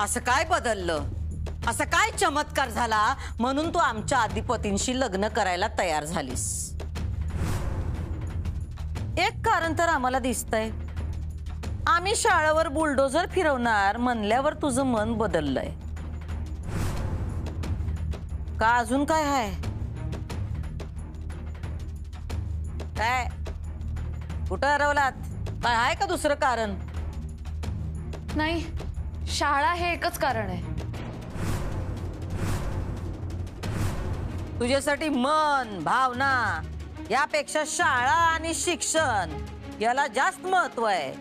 असं काय बदललं? असं काय चमत्कार झाला म्हणून तू आमच्या अधिपतींशी लग्न करायला तयार झालीस? एक कारण तर आम्हाला दिसतंय. आम्ही शाळेवर बुलडोजर फिरवणार म्हणल्यावर तुझं मन बदललंय का? अजून काय आहे? काय कुठं हरवलात? काय आहे का दुसरं कारण? नाही, शाळा हे एकच कारण आहे. तुझ्यासाठी मन, भावना यापेक्षा शाळा आणि शिक्षण याला जास्त महत्व आहे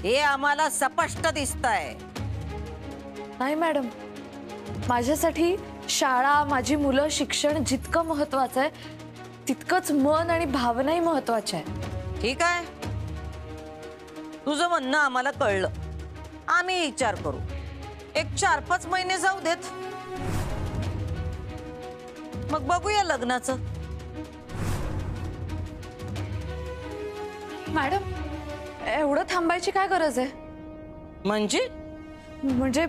हे आम्हाला स्पष्ट दिसतंय. नाही मॅडम, माझ्यासाठी शाळा, माझी मुलं, शिक्षण जितकं महत्वाचं आहे तितकंच मन आणि भावनाही महत्वाच्या आहे. ठीक आहे, तुझं म्हणणं आम्हाला कळलं. आम्ही विचार करू. एक 4-5 महिने जाऊ देत, मग बघूया लग्नाचं. मॅडम, एवढं थांबायची काय गरज आहे? म्हणजे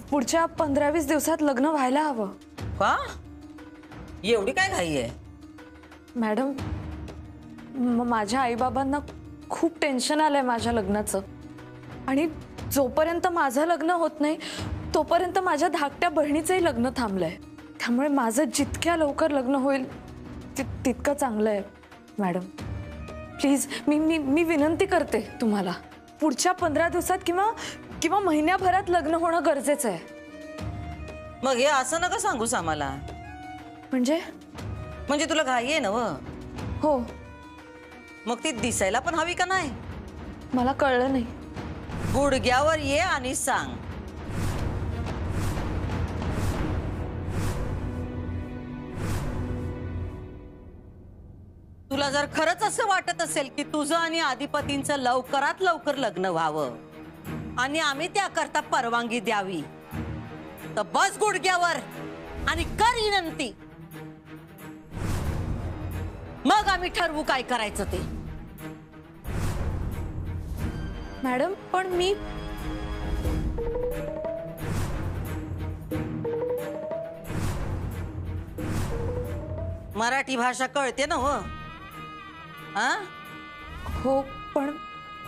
पुढच्या 15-20 दिवसात लग्न व्हायला हवं. का एवढी काय घाई आहे? मॅडम, माझ्या आईबाबांना खूप टेन्शन आलंय माझ्या लग्नाचं. आणि जोपर्यंत माझं लग्न होत नाही तोपर्यंत माझ्या धाकट्या बहिणीचंही लग्न थांबलंय. त्यामुळे माझं जितक्या लवकर लग्न होईल तितकं चांगलं आहे. मॅडम प्लीज, मी विनंती करते तुम्हाला, पुढच्या 15 दिवसात किंवा महिन्याभरात लग्न होणं गरजेचं आहे. मग हे असं नका सांगूस आम्हाला. म्हणजे तुला घाई आहे ना? हो. मग ती दिसायला पण हवी का नाही? मला कळलं नाही. गुडघ्यावर ये आणि सांग. तुला जर खरंच असं वाटत असेल की तुझं आणि अधिपतींचं लवकरात लवकर लग्न व्हावं आणि आम्ही त्याकरता परवानगी द्यावी तर बस गुडघ्यावर आणि कर विनंती. मग आम्ही ठरवू काय करायचं ते. मॅडम, पण मी मराठी भाषा कळते ना? हो, पण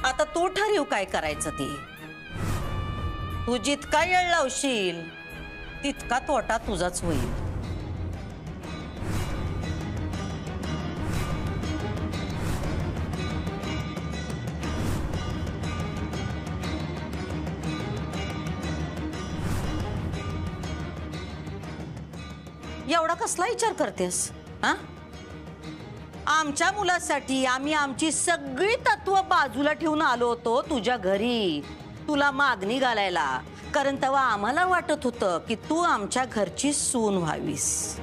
आता तू ठरव काय करायचं ते. तू जितका येळ लावशील तितका तोटा तुझाच होईल. एवढा कसला विचार करतेस? आमच्या मुलासाठी आम्ही आमची सगळी तत्व बाजूला ठेवून आलो होतो तुझ्या घरी तुला मागणी घालायला. कारण तेव्हा आम्हाला वाटत होतं की तू आमच्या घरची सून व्हावीस.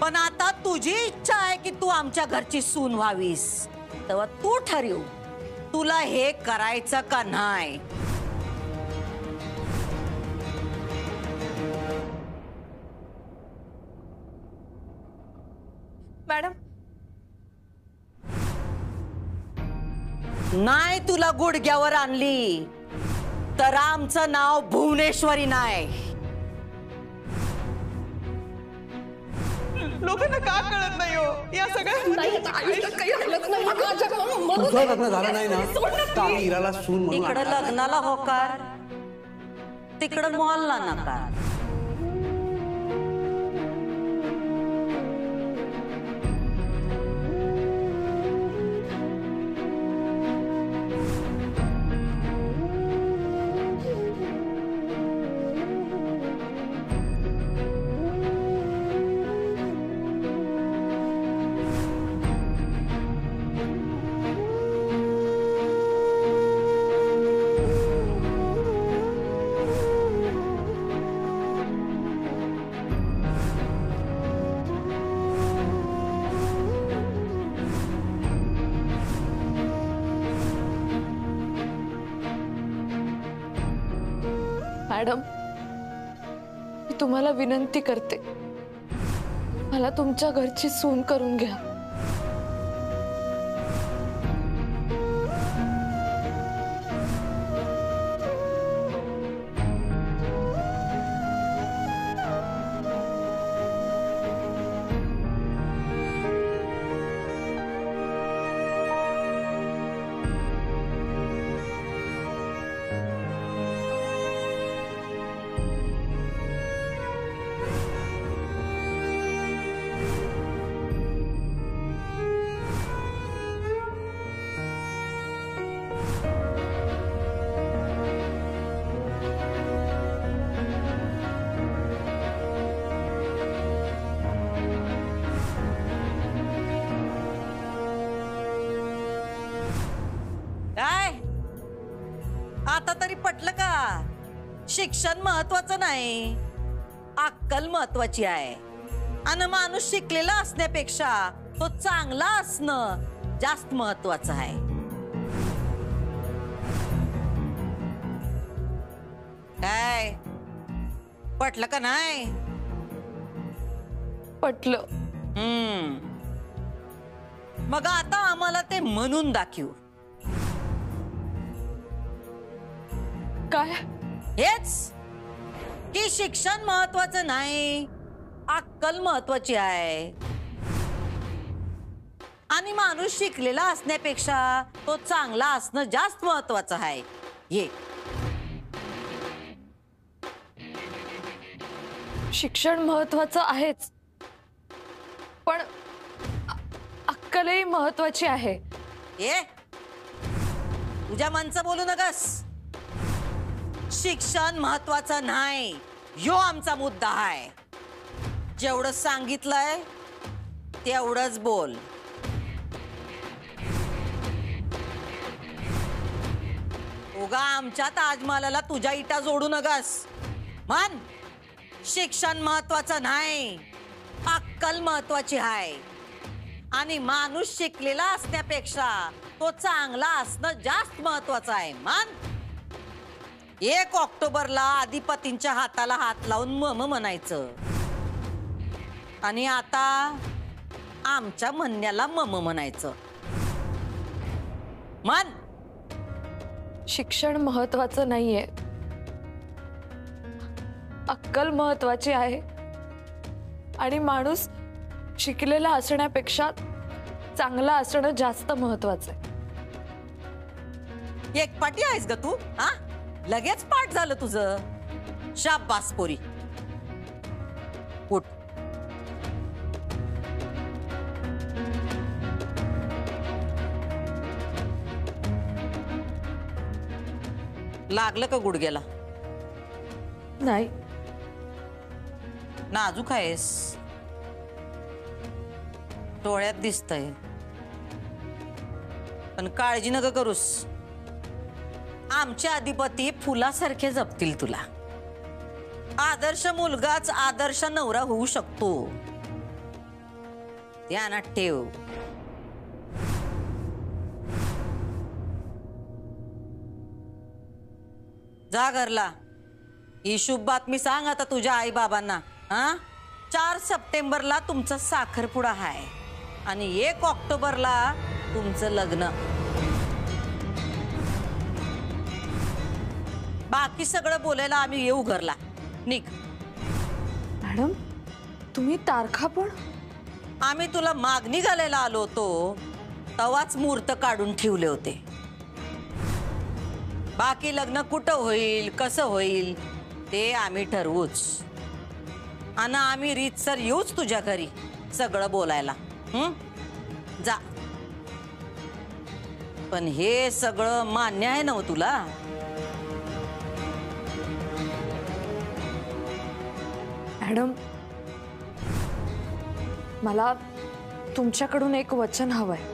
पण आता तुझी इच्छा आहे की तू आमच्या घरची सून व्हावीस. तेव्हा तू ठरव तुला हे करायचं का नाही. मॅडम, नाही तुला गुडघ्यावर आणली तर आमचं नाव भुवनेश्वरी नाही. लोकांना का कळत नाही हो या सगळ्या आयुष्यात काही हलत नाही. तुझं लग्न झालं नाही ना तर आम्ही इराला सून म्हणून इकडं लग्नाला होकार, तिकडं मॉलला नकार. मॅडम, मी तुम्हाला विनंती करते, मला तुमच्या घरची सून करून घ्या. आता तरी पटलं का? शिक्षण महत्वाचं नाही, अक्कल महत्वाची आहे. आणि माणूस शिकलेला असण्यापेक्षा तो चांगला असणं जास्त महत्वाचं आहे. काय पटलं का नाही? पटलं. मग आता आम्हाला ते म्हणून दाखव. काय? हेच की शिक्षण महत्वाचं नाही, अक्कल महत्वाची आहे. आणि माणूस शिकलेला असण्यापेक्षा तो चांगला असणं जास्त महत्वाचं आहे. ये शिक्षण महत्वाचं आहेच, पण अक्कलही महत्वाची आहे. ये तुझ्या मनचं बोलू नकस. शिक्षण महत्वाचं नाही, यो आमचा मुद्दा आहे. जेवढं सांगितलंय तेवढंच बोल. उगा आमच्या ताजमहालाला तुझ्या इटा जोडू नकस. म्हण शिक्षण महत्वाचं नाही, अक्कल महत्वाची आहे. आणि माणूस शिकलेला असण्यापेक्षा तो चांगला असणं जास्त महत्वाचं आहे. म्हण 1 ऑक्टोबरला अधिपतींच्या हाताला हात लावून मम म्हणायचं. आणि आता आमच्या म्हणण्याला मम म्हणायचं. म्हण शिक्षण महत्वाचं नाहीये, अक्कल महत्वाची आहे. आणि माणूस शिकलेला असण्यापेक्षा चांगला असणं जास्त महत्वाचं आहे. एक पाटी आहेस ग तू? हा, लगेच पाठ झालं तुझं. शाबास पोरी, उठ. लागलं का गुडघ्याला? नाही. नाजूक आहेस, डोळ्यात दिसतंय. पण काळजी नका करूस, आमचे अधिपती फुलासारखे जपतील तुला. आदर्श मुलगाच आदर्श नवरा होऊ शकतो, ध्यानात ठेव. जा घरला. ही शुभ बातमी सांग आता तुझ्या आई बाबांना. हा, 4 सप्टेंबरला तुमचा साखरपुडा आहे आणि 1 ऑक्टोबरला तुमचं लग्न. बाकी सगळं बोलायला आम्ही येऊ घरला. निघ. मॅडम, तुम्ही तारखा पण? आम्ही तुला मागणी घालायला आलो होतो तवाच मुहूर्त काढून ठेवले होते. बाकी लग्न कुठं होईल, कसं होईल ते आम्ही ठरवूच. आणि आम्ही रीतसर येऊच तुझ्या घरी सगळं बोलायला. जा. पण हे सगळं मान्य आहे ना तुला? मॅडम, मला तुमच्याकडून एक वचन हवंय.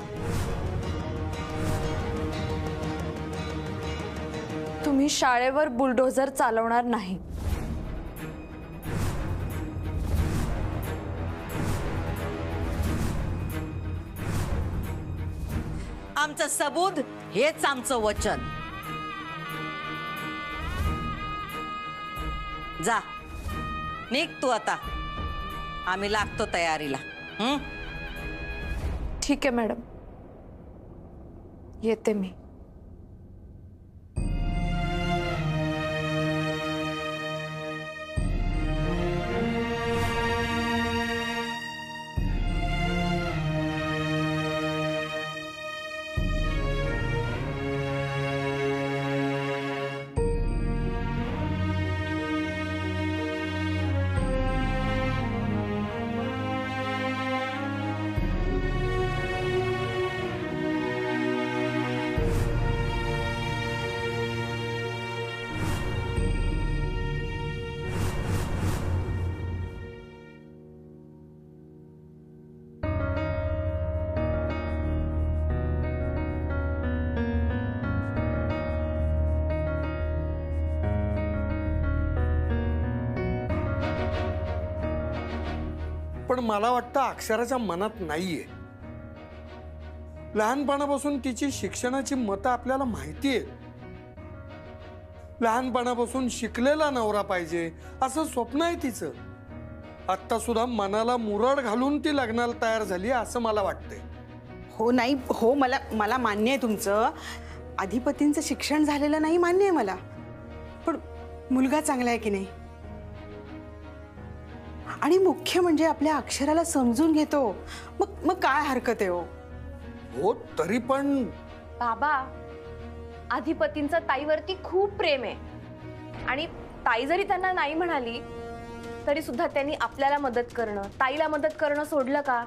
तुम्ही शाळेवर बुलडोझर चालवणार नाही. आमचं सबूत हेच आमचं वचन. जा, निघ तू आता. आम्ही लागतो तयारीला. ठीक आहे मॅडम, येते मी. पण मला वाटतं अक्षराच्या मनात नाहीये. लहानपणापासून तिची शिक्षणाची मतं आपल्याला माहिती आहेत. लहानपणापासून शिकलेला नवरा पाहिजे असं स्वप्न आहे तिचं. आत्ता सुद्धा मनाला मुरड घालून ती लग्नाला तयार झाली असं मला वाटतंय. हो नाही हो, मला मान्य आहे तुमचं. अधिपतींचं शिक्षण झालेलं नाही मान्य आहे मला, पण मुलगा चांगला आहे की नाही. आणि मुख्य म्हणजे आपल्या अक्षराला समजून घेतो, मग काय हरकत आहे हो. हो तरी पण बाबा, अधिपतींचं ताईवरती खूप प्रेम आहे आणि ताई जरी त्यांना नाही म्हणाली तरी सुद्धा त्यांनी आपल्याला मदत करणं, ताईला मदत करणं सोडलं का?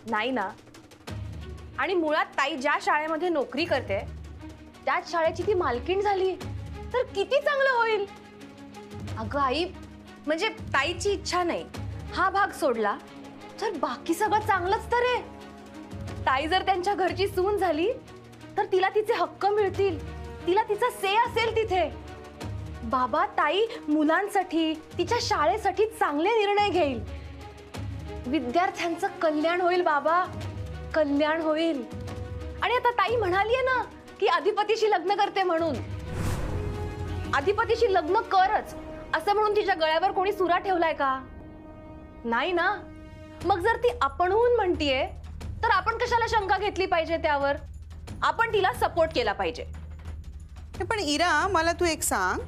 नाही ना. आणि मुळात ताई ज्या शाळेमध्ये नोकरी करते त्याच शाळेची ती मालकीण झाली तर किती चांगलं होईल. अगं आई, म्हणजे ताईची इच्छा नाही हा भाग सोडला तर बाकी सगळं चांगलंच तर आहे. ताई जर त्यांच्या घरची सून झाली तर तिला तिचे हक्क मिळतील, तिला तिचा से असेल तिथे. बाबा, ताई मुलांसाठी, तिच्या शाळेसाठी चांगले निर्णय घेईल. विद्यार्थ्यांचं कल्याण होईल बाबा, कल्याण होईल. आणि आता ताई म्हणालीये ना की अधिपतीशी लग्न करते म्हणून. अधिपतीशी लग्न करच असं म्हणून तिच्या गळ्यावर कोणी सुरा ठेवलाय का? नाही ना. मग जर ती आपणहून म्हणतीये तर आपण कशाला शंका घेतली पाहिजे त्यावर? आपण तिला सपोर्ट केला पाहिजे. पण इरा, मला तू एक सांग,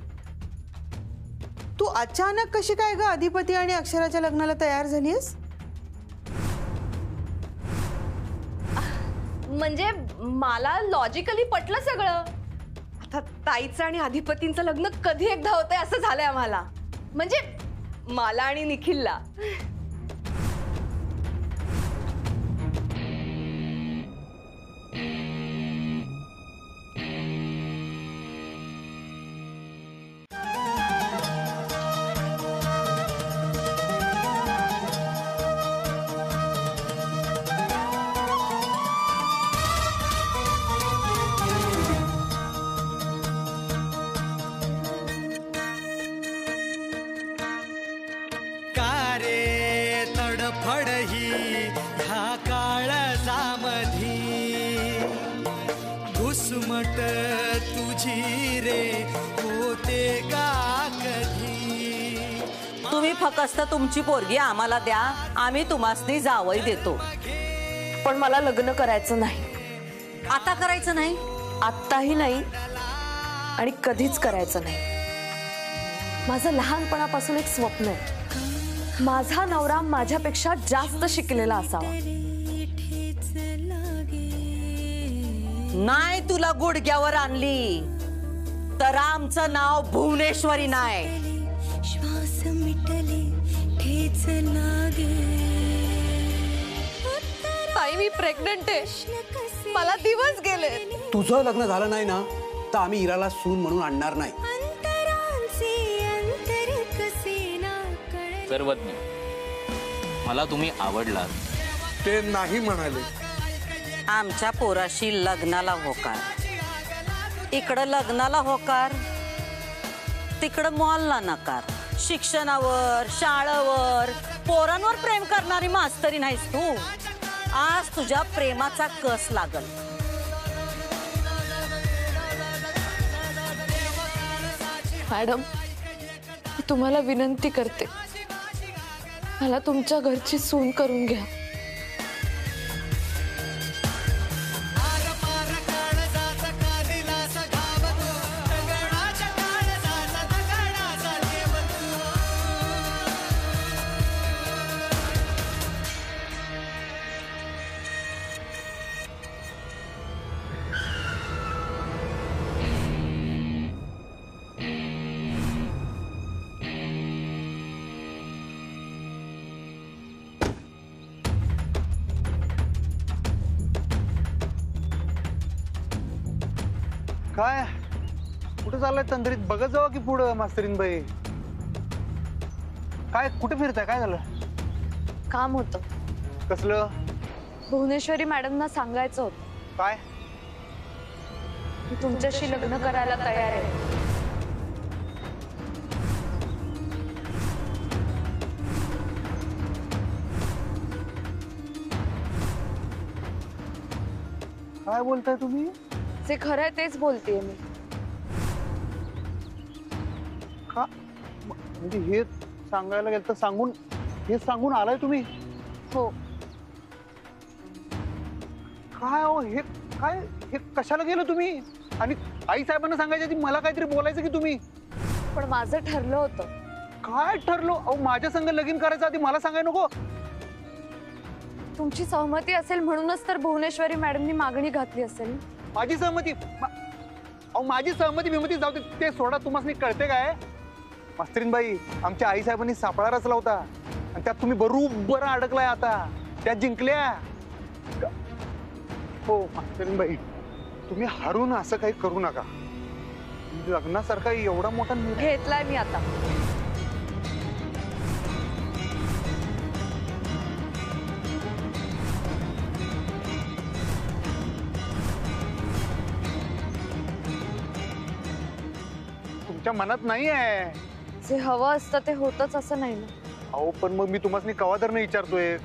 तू अचानक कशी काय ग अधिपती आणि अक्षराच्या लग्नाला तयार झालीस? म्हणजे मला लॉजिकली पटलं सगळं. आता ताईचं आणि अधिपतींचं लग्न कधी एकदा होतंय असं झालंय आम्हाला, म्हणजे मला आणि निखिलला. तडफड ही ह्या काळजामधी घुसमट तुझी रे होते का कधी. तुम्ही फक्त तुमची पोरगी आम्हाला द्या, आम्ही तुम्हासनी जावई देतो. पण मला लग्न करायचं नाही. आता करायचं नाही? आत्ताही नाही आणि कधीच करायचं नाही. माझं लहानपणापासून एक स्वप्न आहे, माझा नवरा माझ्यापेक्षा जास्त शिकलेला असावा. नाही तुला गुडघ्यावर आणली तर आमचं नाव भुवनेश्वरी नाही. श्वास मिटले ठेच लागे. ताई, मी प्रेग्नंट आहे, मला दिवस गेले. तुझं लग्न झालं नाही ना तर आम्ही इराला सून म्हणून आणणार नाही. सर्वज्ञ, मला तुम्ही आवडलात. ते नाही म्हणाले. आमच्या पोराशी लग्नाला होकार. इकडं लग्नाला होकार, तिकडं मॉलला नकार. शिक्षणावर, शाळेवर, पोरांवर प्रेम करणारी मास्तरी नाहीस तू. आज तुझ्या प्रेमाचा कस लागल. मॅडम, मी तुम्हाला विनंती करते, मला तुमच्या घरची सून करून घ्या. काय कुठे चाललंय तंद्रीत? बघत जावा की पुढं मास्तरीन बाई. काय कुठे फिरताय? काय झालं? काम होतं. कसलं? भुवनेश्वरी मॅडमना सांगायचं होतं. काय? मी तुमच्याशी लग्न करायला तयार आहे. काय बोलताय तुम्ही? जे खरं आहे तेच बोलतेय मी. का म्हणजे हे सांगायला गेलं तर सांगून आलाय तुम्ही? हो. काय हो हे काय हे कशाला गेलं तुम्ही? आणि आई साहेबांना सांगायच्या आधी मला काहीतरी बोलायचं की तुम्ही? पण माझं ठरलं होतं. काय ठरलो? अहो माझ्या संग लगीन करायचं आधी मला सांगाय नको? तुमची सहमती असेल म्हणूनच तर भुवनेश्वरी मॅडमनी मागणी घातली असेल. माझी सहमती? अहो माझी सहमती बिमती जाऊ दे, ते सोडा. तुम्हाला कळते काय मास्तरीनबाई, आमच्या आई साहेबांनी सापळा रचला होता आणि त्यात तुम्ही बरोबर अडकलाय. आता त्या जिंकल्या. हो मास्तरीनबाई, तुम्ही हारून असं काही करू नका. लग्नासारखा एवढा मोठा निर्णय घेतलाय मी आता. तुमच्या मनात नाही आहे. जे हवं असतं ते होतच असं नाही ना. अहो पण मग मी तुम्हाला कवा तर नाही विचारतोय,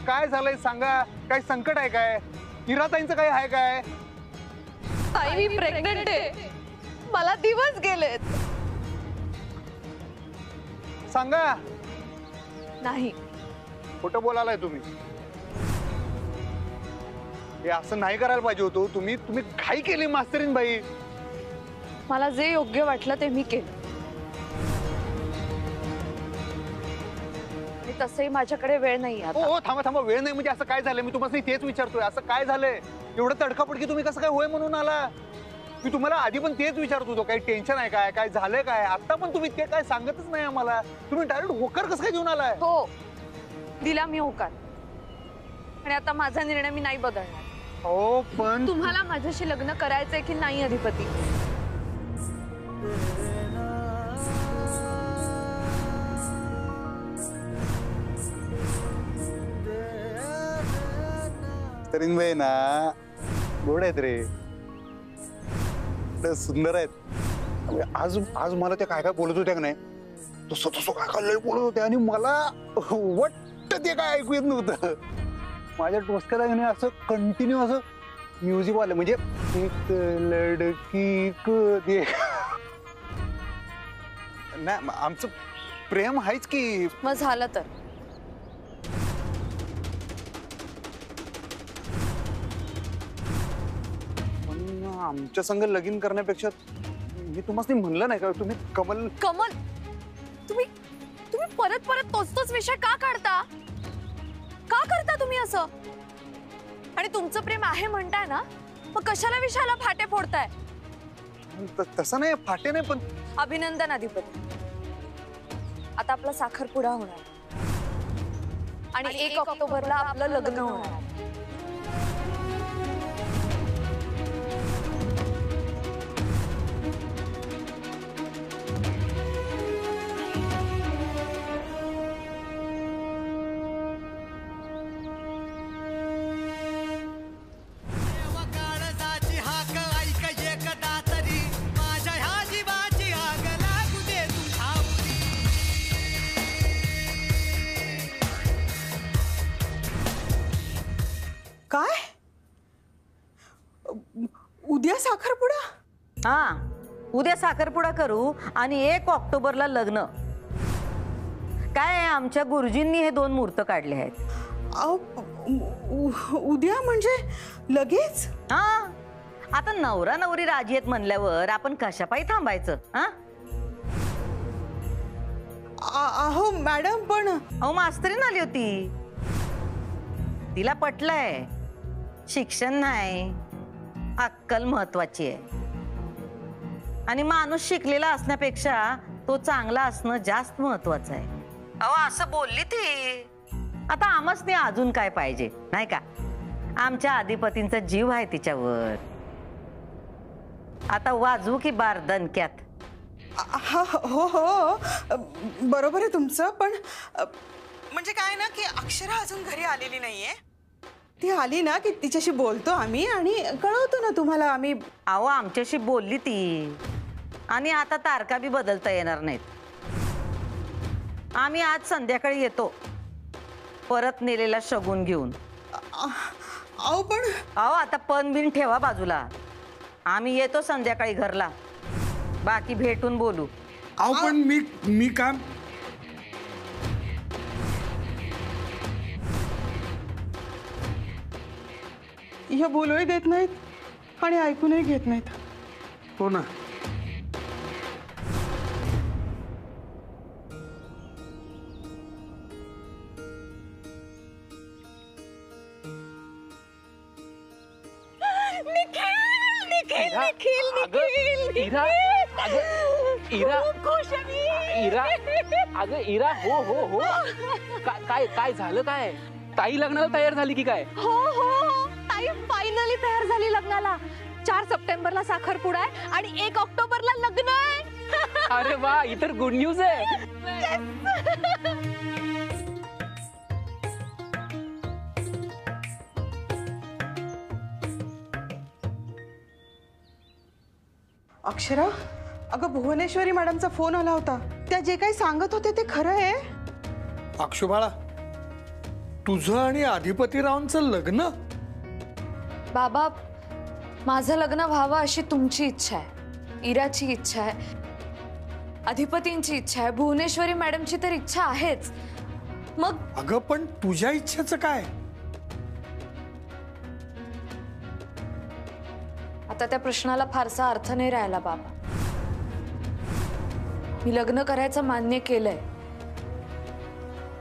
काय झालंय सांगा. काय संकट आहे काय? इराताईंचं काय आहे काय? ताई मी प्रेग्नंट आहे. मला दिवस गेलेत. सांगा. नाही. खोटं बोलायलाय तुम्ही. हे असं नाही करायला पाहिजे होतं. तुम्ही घाई केली मास्तरीनबाई. मला जे योग्य वाटलं ते मी केलं. तसंही माझ्याकडे वेळ नाही आता. हो थांबा. वेळ नाही म्हणजे असं काय झालं? मी तुम्हाला तेच विचारतोय. असं काय झालंय? एवढं तडकापडकी तुम्ही कसं काय होय म्हणून आला? मी तुम्हाला आधी पण तेच विचारत होतो, काही टेन्शन आहे काय? काय झालंय काय? आता पण तुम्ही ते काय सांगतच नाही आम्हाला. तुम्ही डायरेक्ट होकार कसं काय घेऊन आलाय? हो दिला मी होकार. आणि आता माझा निर्णय मी नाही बदलणार. हो पण तुम्हाला माझ्याशी लग्न करायचंय की नाही अधिपती? तरीन ना गोड आहेत रे, सुंदर आहेत. आज मला ते काय बोलत होत्या का नाही, तसं काय लय बोलत होत्या आणि मला वाटत ते काय ऐकू येत नव्हतं. माझ्या डोसक्याला घेणे असं कंटिन्यू असं म्युझिक वाले, म्हणजे एक लडकी को दे. नाही आमचं प्रेम आहेच की. मग झालं तर आमच्या संग लगीन करण्यापेक्षा मी तुम्हाला म्हणलं नाही का, तुम्ही कमल तुम्ही परत तोच विषय का काढता? का करता तुम्ही असं? आणि तुमचं प्रेम आहे म्हणताय ना, मग कशाला विषयाला फाटे फोडताय? तसं नाही, फाटे नाही. पण अभिनंदन अधिपती, आता आपला साखरपुडा होणार आणि 1 ऑक्टोबरला आपलं लग्न होणार. काय? उद्या साखरपुडा? हा, उद्या साखरपुडा करू आणि 1 ऑक्टोबरला लग्न. काय आमच्या गुरुजींनी हे 2 मुहूर्त काढले आहेत. उद्या म्हणजे लगेच? हा, आता नवरा नवरी राजी आहेत म्हणल्यावर आपण कशापायी थांबायचं? हा अहो मॅडम, पण अहो मास्तरीन आली होती, तिला पटलंय. शिक्षण नाही, अक्कल महत्वाची आहे. आणि माणूस शिकलेला असण्यापेक्षा तो चांगला असणं जास्त महत्वाचं आहे. अहो असं बोलली ती. आता आमसने अजून काय पाहिजे नाही का? आमच्या अधिपतींचा जीव आहे तिच्यावर. आता वाजवू की बार दणक्यात? हो बरोबर आहे तुमचं. पण म्हणजे काय ना की अक्षरा अजून घरी आलेली नाहीये. ती आली ना की तिच्याशी बोलतो आम्ही आणि कळवतो ना तुम्हाला आम्ही. अहो आमच्याशी बोलली ती आणि आता तारखा बी बदलता येणार नाहीत. आम्ही आज संध्याकाळी येतो परत नेलेला शगुन घेऊन. अहो पण अहो आता पण बिन ठेवा बाजूला. आम्ही येतो संध्याकाळी घरला, बाकी भेटून बोलू. अहो पण मी काय ह्या बोलूही देत नाहीत आणि ऐकूनही घेत नाहीत. हो ना. इरा अगं इरा हो हो हो काय काय झालं काय? ताई लग्नाला तयार झाली की काय? हो हो ताई फायनली तयार झाली लग्नाला. 4 सप्टेंबरला साखरपुडा आहे आणि 1 ऑक्टोबरला लग्न आहे. अरे वा, ही तर गुड न्यूज आहे. अक्षरा, अगं भुवनेश्वरी मॅडमचा फोन आला होता. त्या जे काही सांगत होते ते खरं आहे. अक्षुबाळा, तुझं आणि अधिपतीरावांचं लग्न? बाबा, माझं लग्न व्हावं अशी तुमची इच्छा आहे, इराची इच्छा आहे, अधिपतींची इच्छा आहे, भुवनेश्वरी मॅडमची तर इच्छा आहेच. मग अगं पण तुझ्या इच्छेचं काय? आता त्या प्रश्नाला फारसा अर्थ नाही राहिला बाबा. मी लग्न करायचं मान्य केलंय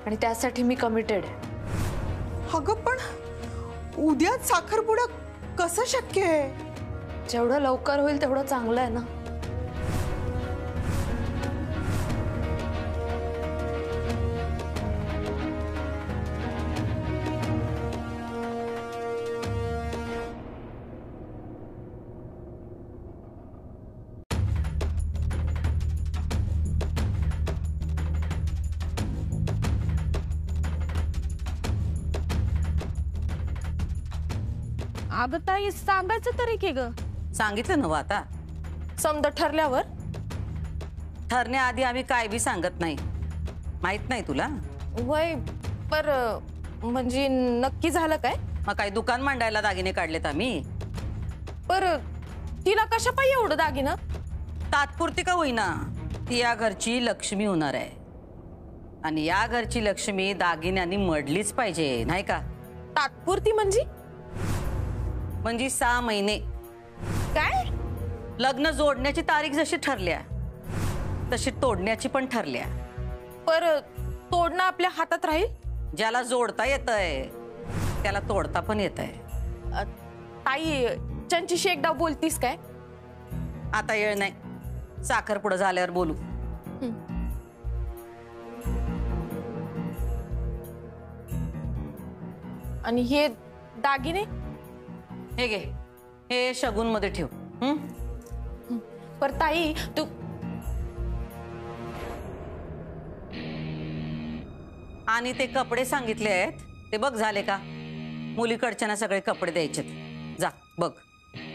आणि त्यासाठी मी कमिटेड आहे. अगं पण उद्याच साखरपुडा कसं शक्य आहे? जेवढं लवकर होईल तेवढं चांगलं आहे ना. अगं ताई, सांगायचं तरी की ग. सांगितलं नव्ह आता. समजा ठरल्यावर ठरण्याआधी आम्ही काय बी सांगत नाही, माहित नाही तुला? वय पर म्हणजे नक्की झालं काय? मग काय दुकान मांडायला दागिने काढलेत आम्ही? पर तिला कशा पाहिजे एवढं दागिनं? तात्पुरती का होईना, ती या घरची लक्ष्मी होणार आहे आणि या घरची लक्ष्मी दागिन्यांनी मडलीच पाहिजे, नाही का? तात्पुरती म्हणजे? म्हणजे 6 महिने. काय? लग्न जोडण्याची तारीख जशी ठरल्या तशी तोडण्याची पण ठरल्या. पर तोडणं आपल्या हातात राहील? ज्याला जोडता येतंय त्याला तोडता पण येतंय. ताई, चंचीशी एकदा बोलतीस काय? आता येळ नाही, साखरपुडा झाल्यावर बोलू. आणि हे दागिने? हे घे, हे शगुन मध्ये ठेव. पर ताई तू आणि ते कपडे सांगितले आहेत ते बघ झाले का? मुलीकडच्या सगळे कपडे द्यायचे, जा बघ.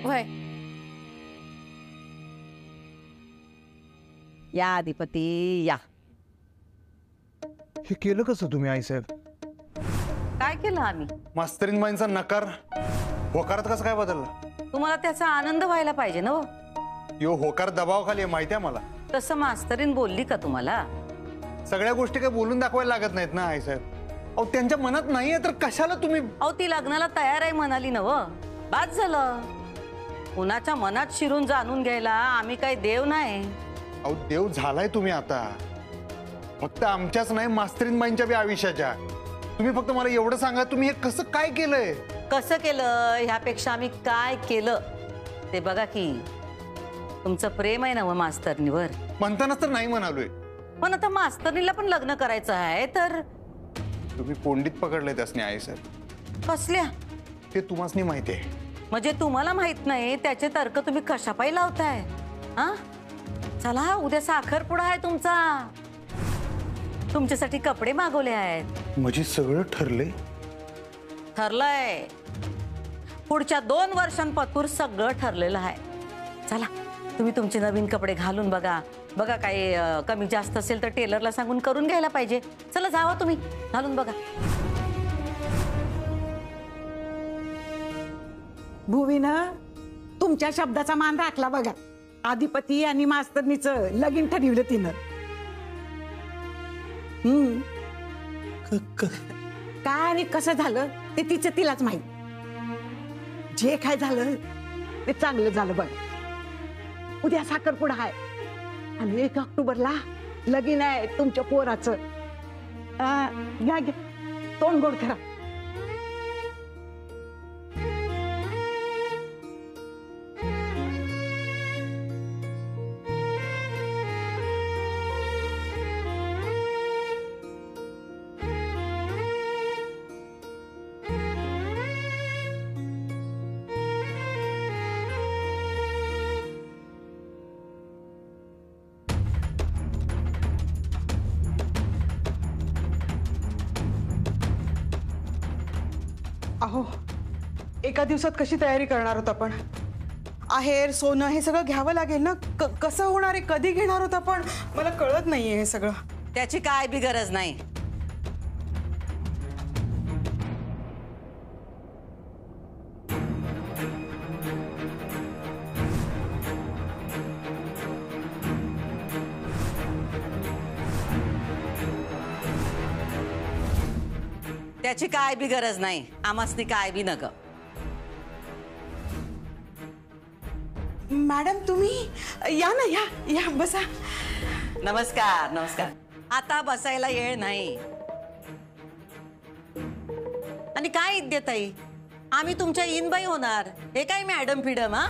वय या अधिपती या. हे केलं कसं तुम्ही आईसाहेब? काय केलं आम्ही? मास्तरीनबाईंचा नकार होकारात कसं काय बदलला? तुम्हाला त्याचा आनंद व्हायला पाहिजे ना. यो होकार दबावाखाली आहे, माहिती आहे मला. तसं मास्तरीन बोलली का तुम्हाला? सगळ्या गोष्टी काही बोलून दाखवायला लागत नाहीत ना आईसाहेब. अहो त्यांच्या मनात नाहीये तर कशाला तुम्ही? अहो ती लग्नाला तयार आहे म्हणाली नव, बाद झालं. कुणाच्या मनात शिरून जाणून घ्यायला आम्ही काही देव नाही. अहो देव झालाय तुम्ही आता, फक्त आमच्याच नाही मास्तरीनबाईंच्या बी आयुष्याच्या. तुम्ही फक्त मला एवढं सांगा, तुम्ही हे कसं काय केलंय? कसं केलं ह्यापेक्षा आम्ही काय केलं ते बघा की. तुमचं प्रेम आहे ना व मास्तरनीवर? म्हणतानाच तर नाही म्हणालोय. पण आता मास्तरनीला पण लग्न करायचं आहे तर तुम्ही कोंडीत पकडलंय त्यासनी आईसाहेब. कसल्या? ते तुम्हासनी माहिती आहे. म्हणजे तुम्हाला माहित नाही त्याचे तर्क तुम्ही कशापायी लावताय? हा चला, उद्या साखरपुडा आहे तुमचा, तुमच्यासाठी कपडे मागवले आहेत. म्हणजे सगळं ठरलंय? ठरलंय. पुढच्या 2 वर्षांपासून सगळं ठरलेलं आहे. चला तुम्ही तुमचे नवीन कपडे घालून बघा. बघा काही कमी जास्त असेल तर टेलरला सांगून करून घ्यायला पाहिजे. चला जावा तुम्ही, घालून बघा. भुवीनं तुमच्या शब्दाचा मान राखला बघा. आधिपती आणि मास्तरनीचं लगीन ठरवलं तिनं. काय आणि कसं झालं ते तिचं तिलाच माहित. जे काय झालं ते चांगलं झालं बघ. उद्या साखरपुडा आहे आणि 1 ऑक्टोबरला लगीन आहे तुमच्या पोराचं. घ्या घ्या तोंड गोड करा. अहो, एका दिवसात कशी तयारी करणार होता आपण? आहेर सोनं हे सगळं घ्यावं लागेल ना. कसं होणार आहे, कधी घेणार होता आपण? मला कळत नाहीये हे सगळं. त्याची काय बी गरज नाही. त्याची काय बी गरज नाही. आमासनी काय बी नग. मॅडम तुम्ही या ना, या या बसा. नमस्कार नमस्कार. आता बसायला येळ नाही. आणि काय इद्यताई, आम्ही तुमच्या इनबाई होणार हे काय मॅडम फिडम? हा,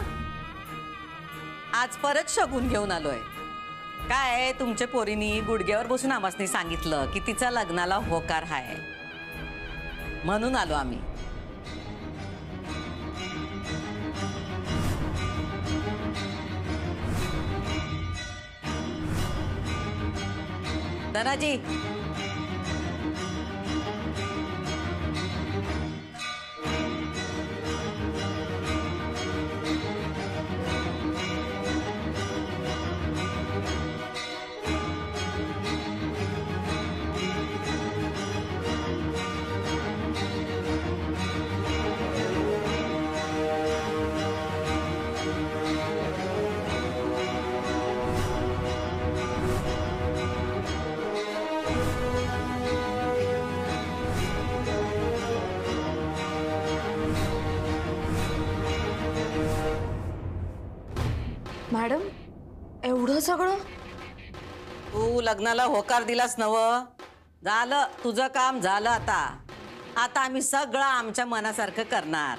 आज परत शगून घेऊन आलोय. काय तुमच्या पोरीनी गुडघ्यावर बसून आमासनी सांगितलं की तिचा लग्नाला होकार हाय, म्हणून आलो आम्ही. धनाजी, मॅडम एवढं सगळं? तू लग्नाला होकार दिलास नव. झालं तुझं काम झालं. आता आम्ही सगळं आमच्या मनासारखं करणार.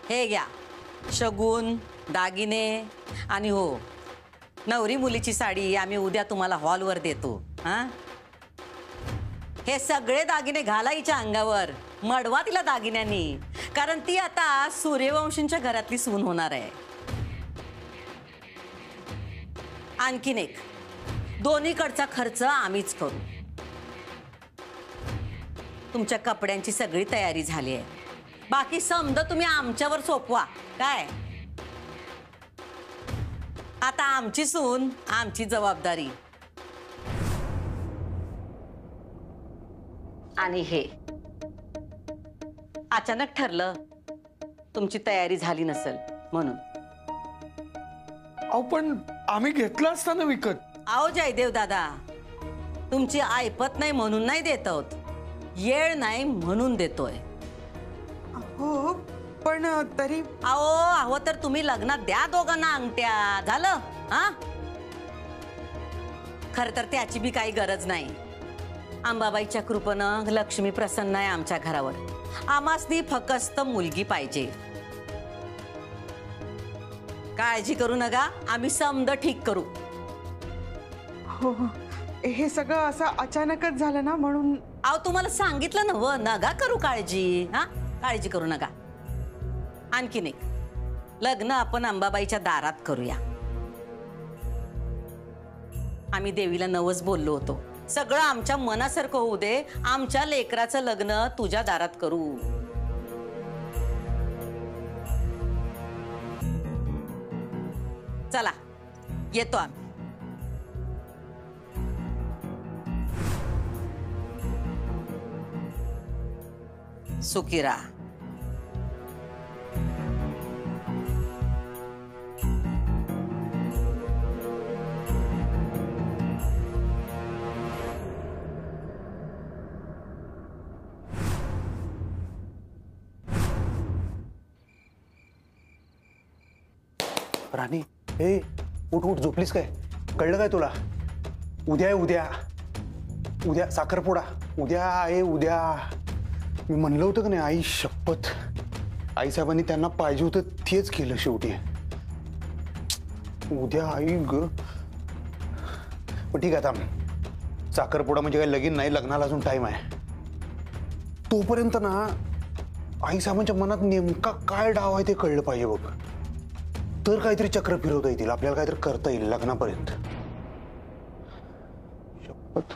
हे घ्या शगुन, दागिने आणि हो, नवरी मुलीची साडी आम्ही उद्या तुम्हाला हॉलवर देतो. हा, हे सगळे दागिने घालायच्या अंगावर, मडवा तिला दागिन्यांनी, कारण ती आता सूर्यवंशींच्या घरातली सून होणार आहे. आणखीन एक, दोन्हीकडचा खर्च आम्हीच करू. तुमच्या कपड्यांची सगळी तयारी झाली आहे. बाकी समजा तुम्ही आमच्यावर सोपवा. काय आता आमची सून, आमची जबाबदारी. आणि हे अचानक ठरलं, तुमची तयारी झाली नसेल म्हणून. अहो पण आम्ही घेतला असता ना विकत. आओ जयदेव दादा, तुमची ऐपत नाही म्हणून नाही देत आहोत, येळ नाही म्हणून देतोय. हो पण तरी आओ हवं तर तुम्ही लग्नात द्या दोघांना अंगठ्या. झालं. हा, खर तर त्याची बी काही गरज नाही. अंबाबाईच्या कृपेनं लक्ष्मी प्रसन्न आहे आमच्या घरावर. आमासनी फक्त मुलगी पाहिजे. काळजी करू नका, आम्ही समद ठीक करू. हो, हे सगळं असं अचानकच झालं ना म्हणून. अहो तुम्हाला सांगितलं ना, नका करू काळजी. हा, काळजी करू नका. आणखीन एक, लग्न आपण अंबाबाईच्या दारात करूया. आम्ही देवीला नवस बोललो होतो, सगळं आमच्या मनासारखं होऊ दे, आमच्या लेकराचं लग्न तुझ्या दारात करू. चला येतो आम्ही. सुखी राहा. राणी, ए उठ उठ, झोपलीस काय? कळलं काय तुला? उद्या आहे, उद्या उद्या साखरपुडा उद्या आहे, उद्या. मी म्हणलं होतं का नाही, आई शपथ, आईसाहेबांनी त्यांना पाहिजे होतं तेच केलं शेवटी. उद्या आई ग. पण ठीक आहे, आता साखरपुडा म्हणजे काही लगीन नाही, लग्नाला अजून टाइम आहे. तोपर्यंत ना आईसाहेबांच्या मनात नेमका काय डाव आहे ते कळलं पाहिजे बघ. तर काहीतरी चक्र फिरवता येतील, आपल्याला काहीतरी करता येईल लग्नापर्यंत. शपथ.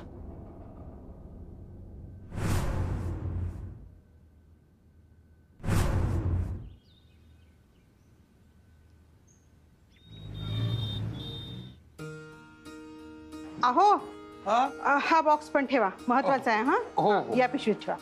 अहो हा बॉक्स पण ठेवा, महत्वाचा आहे. हो, हा हो. या पिशवीत ठेवा.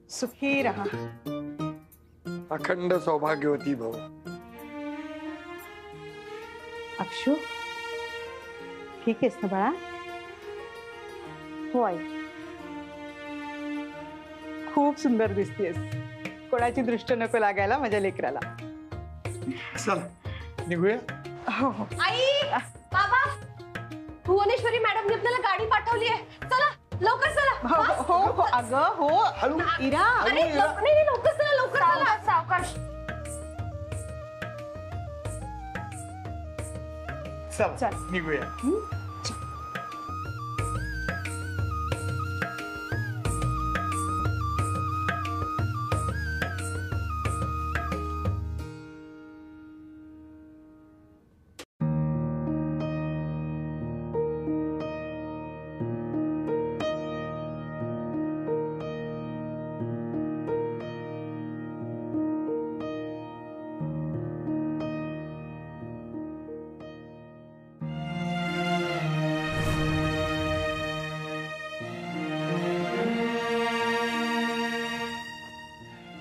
सुखी रहा. अखंड सौभाग्यवती भाऊ. अक्षू, ठीक आहेस ना बाळा? हो आई, खूप सुंदर दिसतेस. कोणाची दृष्ट नको लागायला माझ्या लेकराला. चल निघूया. हो हो. आई, बाबा, भुवनेश्वरी मॅडमने आपल्याला गाडी पाठवली आहे. चला लवकर चला. हो हो हो अगं हो. इरा, अरे नाही लवकर चला, लवकर चला. सावकाश. चल निघूया.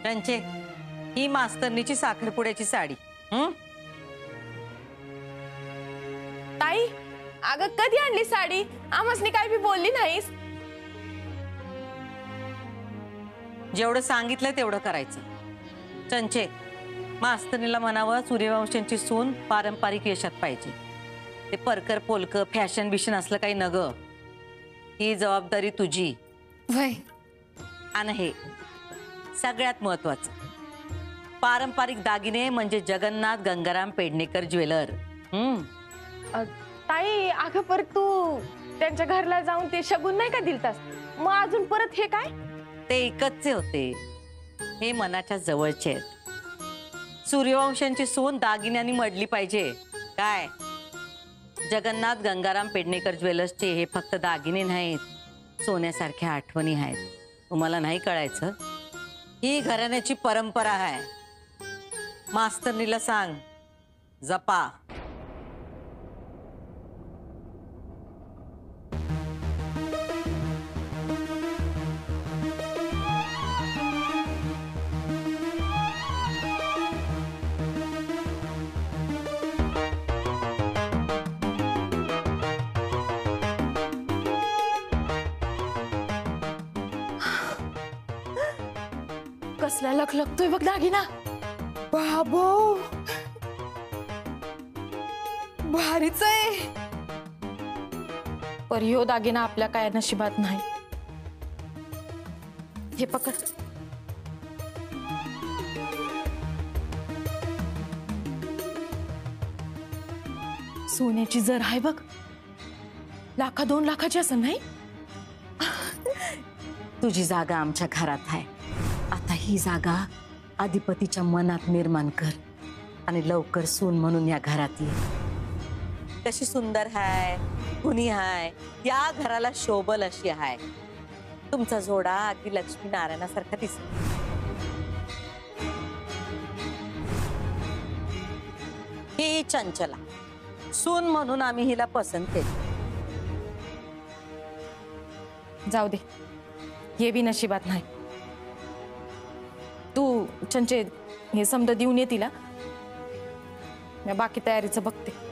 त्यांचे ही मास्तरनीची साखरपुड्याची साडी. ताई, अगं कधी आणली साडी? आम्हासनी काय बी बोलली नाहीस. जेवढं सांगितलं तेवढं करायचं. चंचे, मास्तरनीला म्हणावं सूर्यवंशांची सून पारंपरिक वेशात पाहिजे. ते परकर पोलक फॅशन बिशन असलं काही नग. ही जबाबदारी तुझी. वय आणि हे सगळ्यात महत्वाचं, पारंपरिक दागिने म्हणजे जगन्नाथ गंगाराम पेडणेकर ज्वेलर. ताई, अगं परत तू त्यांच्या घरला जाऊन ते शगुन नाही का दिलतास? मग अजून परत हे काय? ते एकचचे होते, हे मनाच्या जवळचे आहेत. सूर्यवंशांची सून दागिन्यांनी मडली पाहिजे. काय जगन्नाथ गंगाराम पेडणेकर ज्वेलर्सचे हे फक्त दागिने नाहीत, सोन्यासारख्या आठवणी आहेत. तुम्हाला नाही कळायचं, ही घराण्याची परंपरा आहे. मास्तरनीला सांग, जपा. कसला लखलखतोय बघ दागिना. बाप अबो, भारीच आहे. पर ह्यो दागिना आपल्या काय नशिबात नाही. हे पकड. सोन्याची जर आहे बघ, 1-2 लाखाची असं नाही. तुझी जागा आमच्या घरात आहे. आता ही जागा अधिपतीच्या मनात निर्माण कर आणि लवकर सून म्हणून या घरात ये. कशी सुंदर हाय, गुणी हाय, या घराला शोभल अशी हाय. तुमचा जोडा अगदी लक्ष्मी नारायणासारखा दिसतो. ही चंचला सून म्हणून आम्ही हिला पसंत केली. जाऊ दे, हे बी नशिबात नाही. तू चंचे हे समजा देऊन ये तिला. मी बाकी तयारीचं बघते.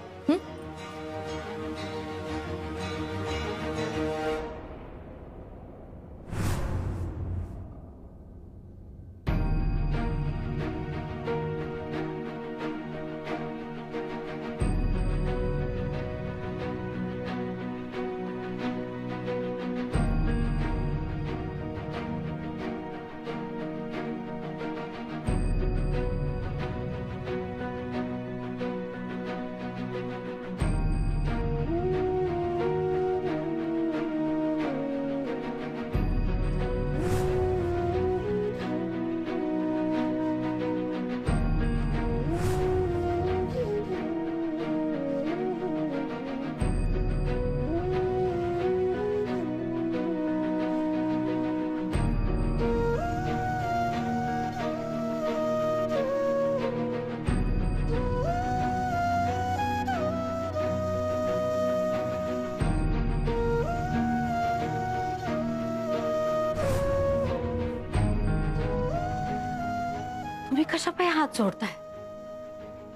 तुम्ही कशा पाय हात जोडताय?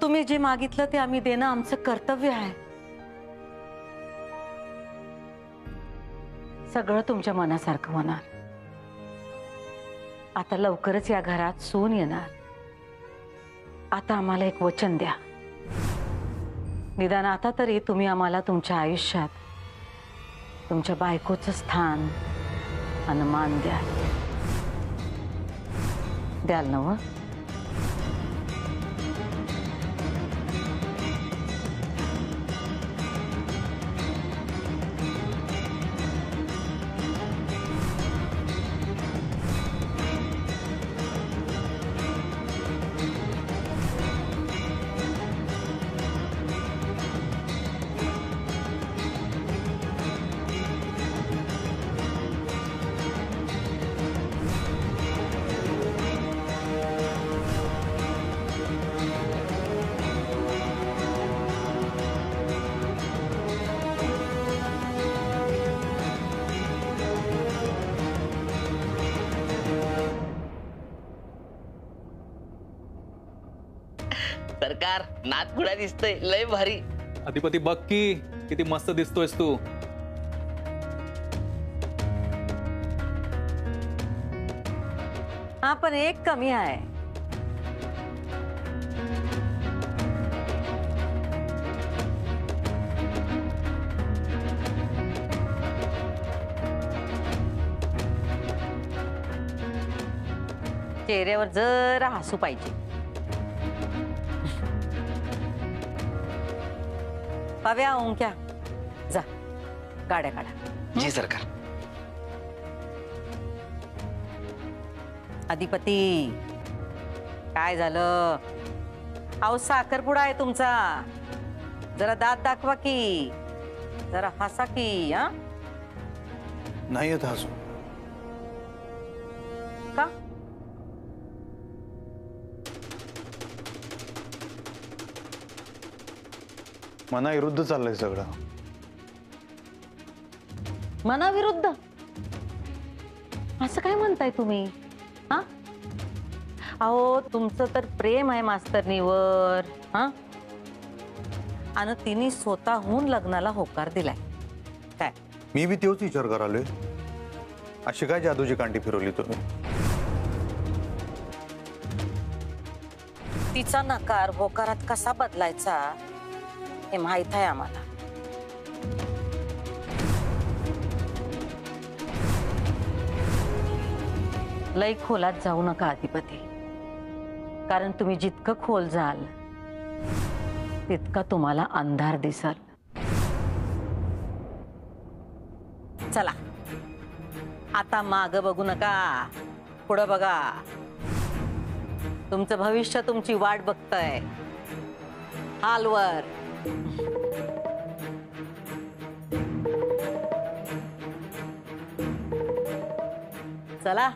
तुम्ही जे मागितलं ते आम्ही देणं आमचं कर्तव्य आहे. सगळं तुमच्या मनासारखं होणार. आता लवकरच या घरात सून येणार. आता आम्हाला एक वचन द्या. निदान आता तरी तुम्ही आम्हाला तुमच्या आयुष्यात तुमच्या बायकोचं स्थान आणि मान द्याल ना व? सरकार नात खुडा दिसतोय, लय भारी. अधिपती बघ की किती मस्त दिसतोयस तू. हा, पण एक कमी आहे. चेहऱ्यावर जरा हसू पाहिजे. पाव्या ओंक्या जा, गाड्या काढा. जी सरकार. अधिपती काय झालं? अहो साखरपुडा आहे तुमचा. जरा दात दाखवा की, जरा हसा की. हा, नाही येत हसू. का? मनाविरुद्ध चाललंय सगळं. मनाविरुद्ध? असं काय म्हणताय तुम्ही? हा, अहो तुमचं तर प्रेम आहे मास्तरनीवर. हा, आणि तिने स्वतःहून लग्नाला होकार दिलाय. काय मी बी तेच विचार करालोय. अशी काय जादूची कांडी फिरवली तुम्ही? तिचा नकार होकारात कसा बदलायचा हे माहित आहे आम्हाला. लय खोलात जाऊ नका अधिपती, कारण तुम्ही जितकं खोल जाल तितका तुम्हाला अंधार दिसल. चला आता माग बघू नका, पुढं बघा. तुमचं भविष्य तुमची वाट बघतंय हालवर. चला